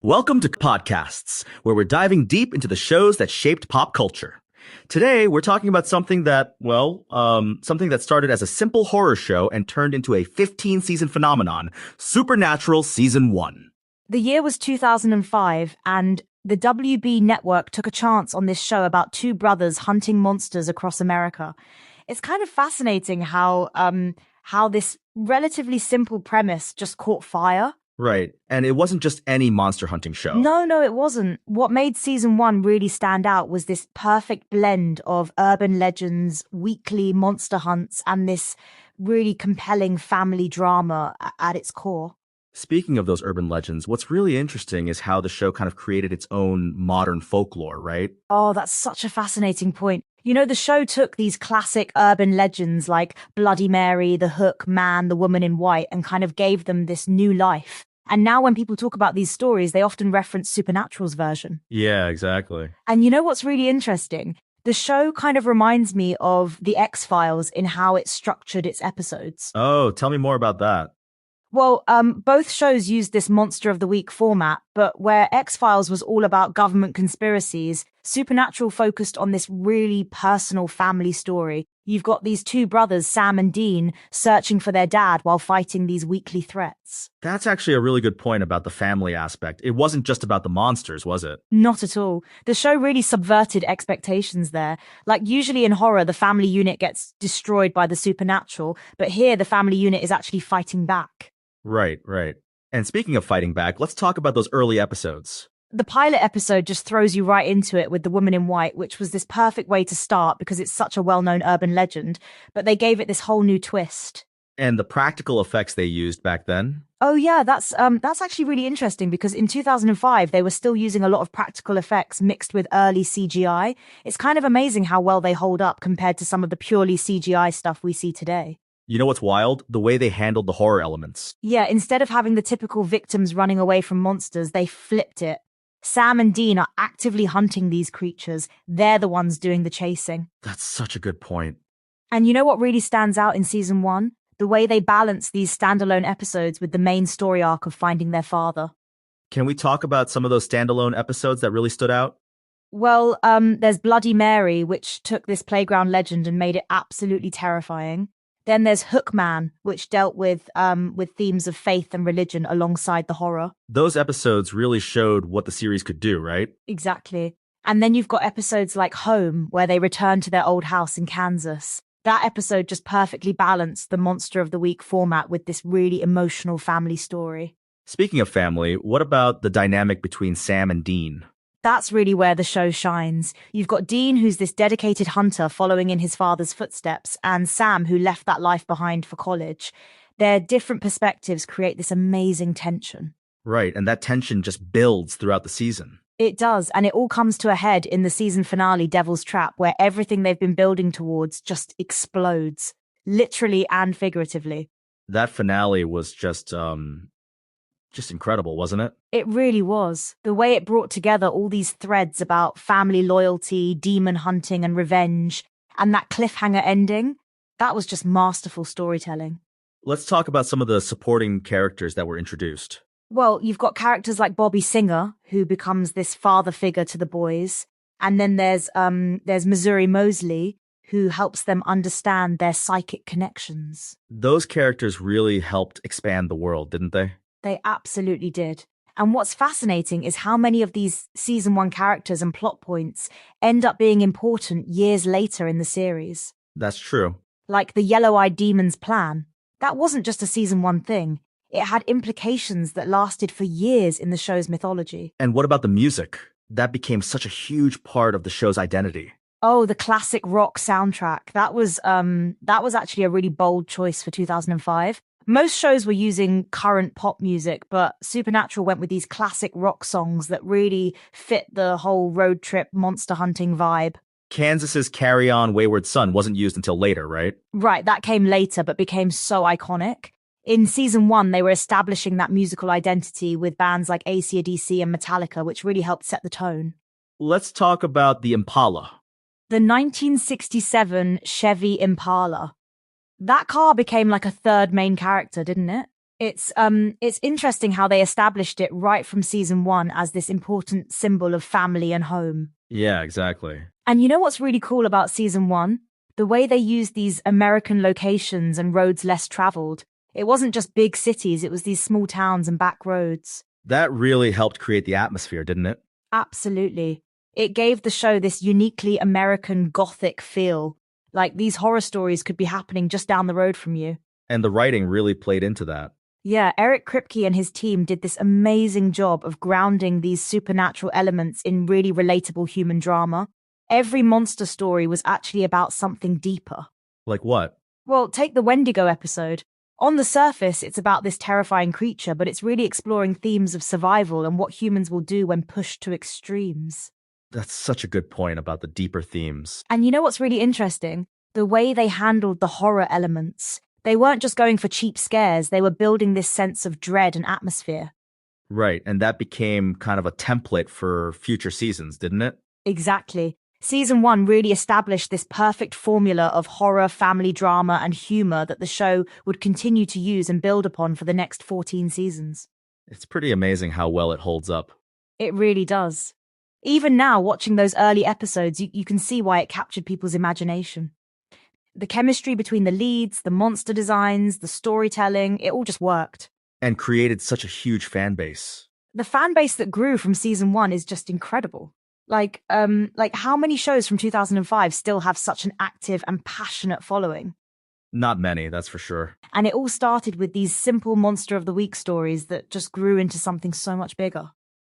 Welcome to Podcasts, where we're diving deep into the shows that shaped pop culture. Today, we're talking about something that started as a simple horror show and turned into a 15-season phenomenon, Supernatural Season 1. The year was 2005, and the WB network took a chance on this show about two brothers hunting monsters across America. It's kind of fascinating how this relatively simple premise just caught fire. Right, and it wasn't just any monster hunting show. No, it wasn't. What made season 1 really stand out was this perfect blend of urban legends, weekly monster hunts, and this really compelling family drama at its core. Speaking of those urban legends, what's really interesting is how the show kind of created its own modern folklore, right? Oh, that's such a fascinating point. You know, the show took these classic urban legends like Bloody Mary, the Hook, Man, the Woman in White, and kind of gave them this new life. And now when people talk about these stories, they often reference Supernatural's version. Yeah, exactly. And you know what's really interesting? The show kind of reminds me of The X-Files in how it structured its episodes. Oh, tell me more about that. Well, both shows used this Monster of the Week format, but where X-Files was all about government conspiracies, Supernatural focused on this really personal family story. You've got these two brothers, Sam and Dean, searching for their dad while fighting these weekly threats. That's actually a really good point about the family aspect. It wasn't just about the monsters, was it? Not at all. The show really subverted expectations there. Like usually in horror, the family unit gets destroyed by the supernatural, but here the family unit is actually fighting back. Right. And speaking of fighting back, let's talk about those early episodes. The pilot episode just throws you right into it with the Woman in White, which was this perfect way to start because it's such a well-known urban legend, but they gave it this whole new twist. And the practical effects they used back then? Oh yeah, that's actually really interesting because in 2005 they were still using a lot of practical effects mixed with early CGI. It's kind of amazing how well they hold up compared to some of the purely CGI stuff we see today. You know what's wild? The way they handled the horror elements. Yeah, instead of having the typical victims running away from monsters, they flipped it. Sam and Dean are actively hunting these creatures. They're the ones doing the chasing. That's such a good point. And you know what really stands out in season 1? The way they balance these standalone episodes with the main story arc of finding their father. Can we talk about some of those standalone episodes that really stood out? Well, there's Bloody Mary, which took this playground legend and made it absolutely terrifying. Then there's Hook Man, which dealt with themes of faith and religion alongside the horror. Those episodes really showed what the series could do, right? Exactly. And then you've got episodes like Home, where they return to their old house in Kansas. That episode just perfectly balanced the Monster of the Week format with this really emotional family story. Speaking of family, what about the dynamic between Sam and Dean? That's really where the show shines. You've got Dean, who's this dedicated hunter following in his father's footsteps, and Sam, who left that life behind for college. Their different perspectives create this amazing tension. Right, and that tension just builds throughout the season. It does, and it all comes to a head in the season finale, Devil's Trap, where everything they've been building towards just explodes, literally and figuratively. That finale was just incredible, wasn't it? It really was. The way it brought together all these threads about family loyalty, demon hunting and revenge, and that cliffhanger ending, that was just masterful storytelling. Let's talk about some of the supporting characters that were introduced. Well, you've got characters like Bobby Singer, who becomes this father figure to the boys. And then there's Missouri Mosley, who helps them understand their psychic connections. Those characters really helped expand the world, didn't they? They absolutely did. And what's fascinating is how many of these season 1 characters and plot points end up being important years later in the series. That's true. Like the Yellow-Eyed Demon's plan. That wasn't just a season 1 thing. It had implications that lasted for years in the show's mythology. And what about the music? That became such a huge part of the show's identity. Oh, the classic rock soundtrack. That was actually a really bold choice for 2005. Most shows were using current pop music, but Supernatural went with these classic rock songs that really fit the whole road trip monster hunting vibe. Kansas's Carry On Wayward Son wasn't used until later, right? Right, that came later, but became so iconic. In season 1, they were establishing that musical identity with bands like AC/DC and Metallica, which really helped set the tone. Let's talk about the Impala. The 1967 Chevy Impala. That car became like a third main character, didn't it? It's interesting how they established it right from season one as this important symbol of family and home. Yeah, exactly. And you know what's really cool about season one? The way they used these American locations and roads less traveled. It wasn't just big cities, it was these small towns and back roads. That really helped create the atmosphere, didn't it? Absolutely. It gave the show this uniquely American gothic feel. Like these horror stories could be happening just down the road from you. And the writing really played into that. Yeah, Eric Kripke and his team did this amazing job of grounding these supernatural elements in really relatable human drama. Every monster story was actually about something deeper. Like what? Well, take the Wendigo episode. On the surface, it's about this terrifying creature, but it's really exploring themes of survival and what humans will do when pushed to extremes. That's such a good point about the deeper themes. And you know what's really interesting? The way they handled the horror elements. They weren't just going for cheap scares, they were building this sense of dread and atmosphere. Right, and that became kind of a template for future seasons, didn't it? Exactly. Season one really established this perfect formula of horror, family drama, and humor that the show would continue to use and build upon for the next 14 seasons. It's pretty amazing how well it holds up. It really does. Even now, watching those early episodes, you can see why it captured people's imagination. The chemistry between the leads, the monster designs, the storytelling, it all just worked. And created such a huge fan base. The fan base that grew from season one is just incredible. Like how many shows from 2005 still have such an active and passionate following? Not many, that's for sure. And it all started with these simple Monster of the Week stories that just grew into something so much bigger.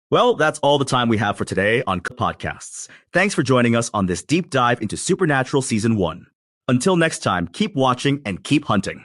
Well, that's all the time we have for today on Podcasts. Thanks for joining us on this deep dive into Supernatural Season 1. Until next time, keep watching and keep hunting.